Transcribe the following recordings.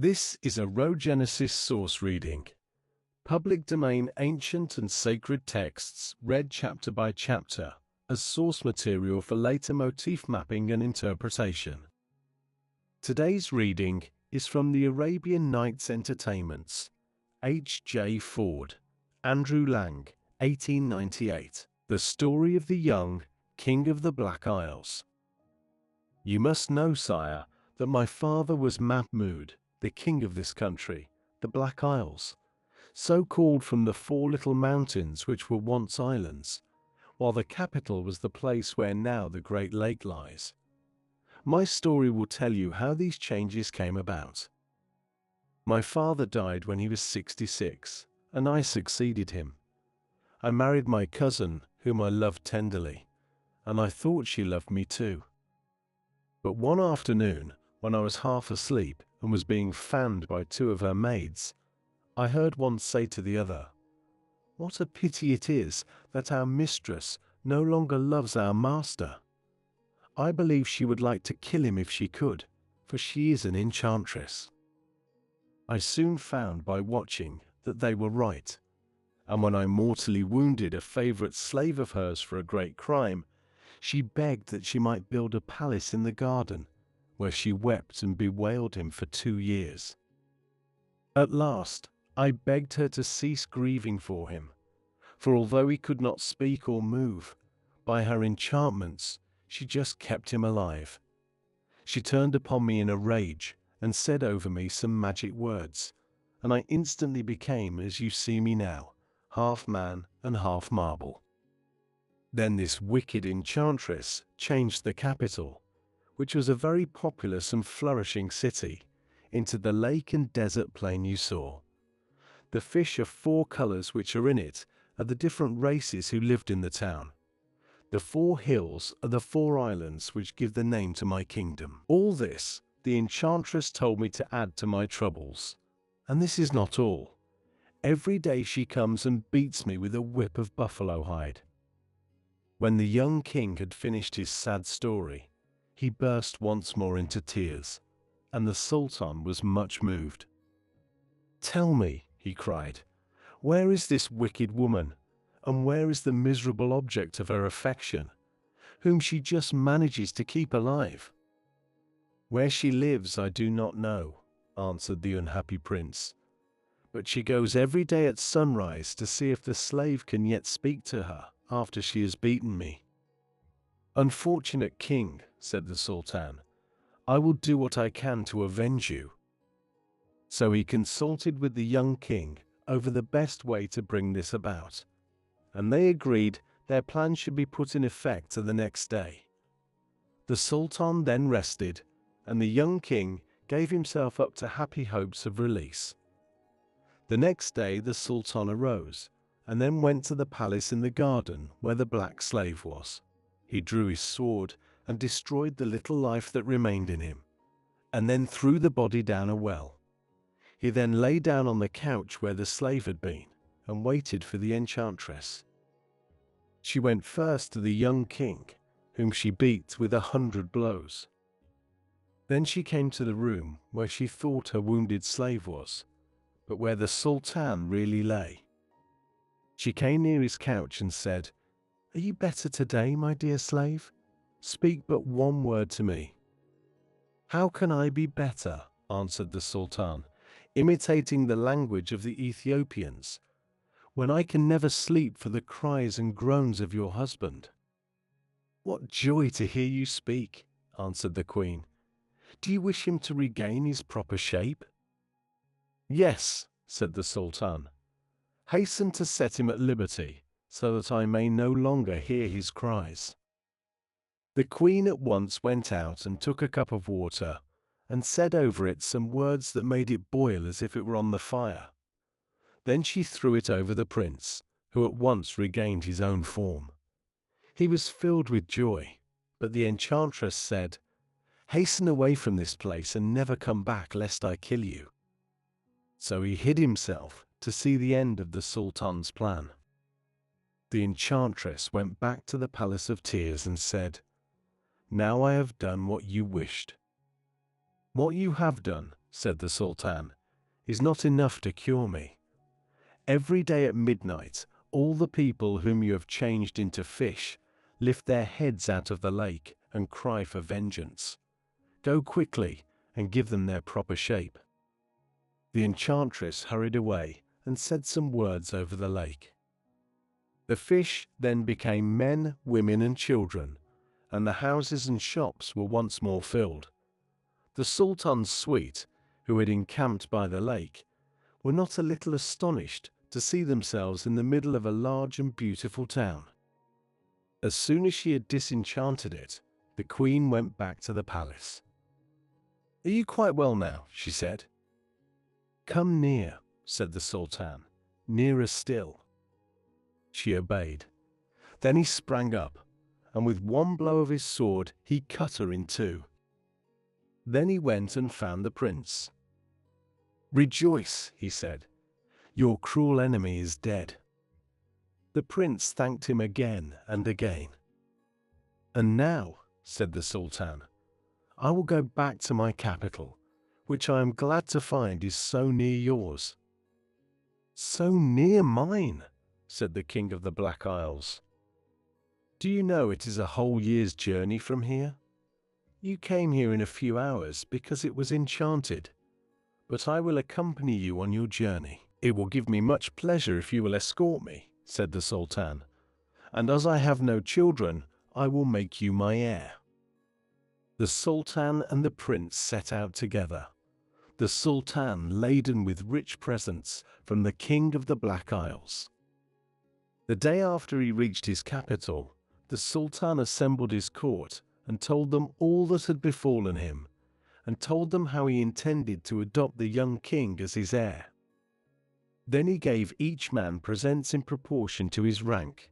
This is a Rhogenesis Source Reading. Public domain ancient and sacred texts read chapter by chapter as source material for later motif mapping and interpretation. Today's reading is from the Arabian Nights Entertainments, H. J. Ford, Andrew Lang, 1898. The Story of the Young King of the Black Isles. You must know, sire, that my father was Mahmud, the king of this country, the Black Isles, so called from the 4 little mountains which were once islands, while the capital was the place where now the great lake lies. My story will tell you how these changes came about. My father died when he was 66, and I succeeded him. I married my cousin, whom I loved tenderly, and I thought she loved me too. But one afternoon, when I was half asleep and was being fanned by 2 of her maids, I heard one say to the other, "What a pity it is that our mistress no longer loves our master. I believe she would like to kill him if she could, for she is an enchantress." I soon found by watching that they were right, and when I mortally wounded a favorite slave of hers for a great crime, she begged that she might build a palace in the garden, where she wept and bewailed him for 2 years. At last, I begged her to cease grieving for him, for although he could not speak or move, by her enchantments she just kept him alive. She turned upon me in a rage and said over me some magic words, and I instantly became as you see me now, half man and half marble. Then this wicked enchantress changed the capital, which was a very populous and flourishing city, into the lake and desert plain you saw. The fish of 4 colors which are in it are the different races who lived in the town. The 4 hills are the 4 islands which give the name to my kingdom. All this the enchantress told me to add to my troubles. And this is not all. Every day she comes and beats me with a whip of buffalo hide. When the young king had finished his sad story, he burst once more into tears, and the Sultan was much moved. "Tell me," he cried, "where is this wicked woman, and where is the miserable object of her affection, whom she just manages to keep alive?" "Where she lives I do not know," answered the unhappy prince, "but she goes every day at sunrise to see if the slave can yet speak to her after she has beaten me." "Unfortunate king," said the Sultan, "I will do what I can to avenge you." So he consulted with the young king over the best way to bring this about, and they agreed their plan should be put in effect the next day. The Sultan then rested, and the young king gave himself up to happy hopes of release. The next day the Sultan arose, and then went to the palace in the garden where the black slave was. He drew his sword and destroyed the little life that remained in him, and then threw the body down a well. He then lay down on the couch where the slave had been, and waited for the enchantress. She went first to the young king, whom she beat with 100 blows. Then she came to the room where she thought her wounded slave was, but where the Sultan really lay. She came near his couch and said, "Are you better today, my dear slave? Speak but one word to me." "How can I be better?" answered the Sultan, imitating the language of the Ethiopians, "when I can never sleep for the cries and groans of your husband." "What joy to hear you speak," answered the queen. "Do you wish him to regain his proper shape?" "Yes," said the Sultan. "Hasten to set him at liberty, so that I may no longer hear his cries." The queen at once went out and took a cup of water, and said over it some words that made it boil as if it were on the fire. Then she threw it over the prince, who at once regained his own form. He was filled with joy, but the enchantress said, "Hasten away from this place and never come back lest I kill you." So he hid himself to see the end of the Sultan's plan. The enchantress went back to the Palace of Tears and said, "Now I have done what you wished." "What you have done," said the Sultan, is not enough to cure me. Every day at midnight, all the people whom you have changed into fish lift their heads out of the lake and cry for vengeance. Go quickly and give them their proper shape." The enchantress hurried away and said some words over the lake. The fish then became men, women, and children, and the houses and shops were once more filled. The Sultan's suite, who had encamped by the lake, were not a little astonished to see themselves in the middle of a large and beautiful town. As soon as she had disenchanted it, the queen went back to the palace. "Are you quite well now?" she said. "Come near," said the Sultan, "nearer still." She obeyed. Then he sprang up, and with one blow of his sword he cut her in two. Then he went and found the prince. "Rejoice," he said, "your cruel enemy is dead." The prince thanked him again and again. "And now," said the Sultan, "I will go back to my capital, which I am glad to find is so near yours." "So near mine," said the king of the Black Isles. "Do you know it is a whole year's journey from here? You came here in a few hours because it was enchanted, but I will accompany you on your journey." "It will give me much pleasure if you will escort me," said the Sultan, "and as I have no children, I will make you my heir." The Sultan and the prince set out together, the Sultan laden with rich presents from the king of the Black Isles. The day after he reached his capital, the Sultan assembled his court and told them all that had befallen him, and told them how he intended to adopt the young king as his heir. Then he gave each man presents in proportion to his rank.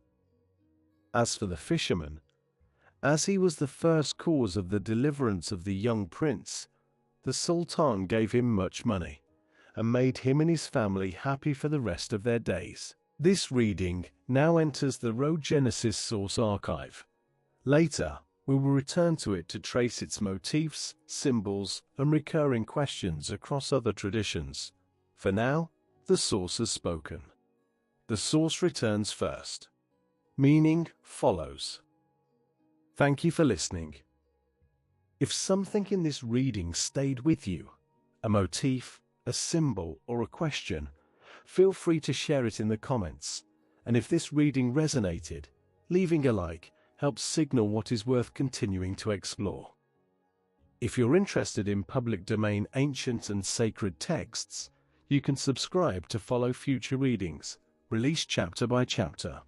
As for the fisherman, as he was the first cause of the deliverance of the young prince, the Sultan gave him much money, and made him and his family happy for the rest of their days. This reading now enters the Rhogenesis Source archive. Later, we will return to it to trace its motifs, symbols, and recurring questions across other traditions. For now, the source has spoken. The source returns first. Meaning follows. Thank you for listening. If something in this reading stayed with you, a motif, a symbol, or a question, feel free to share it in the comments. And if this reading resonated, leaving a like helps signal what is worth continuing to explore. If you're interested in public domain ancient and sacred texts, you can subscribe to follow future readings, released chapter by chapter.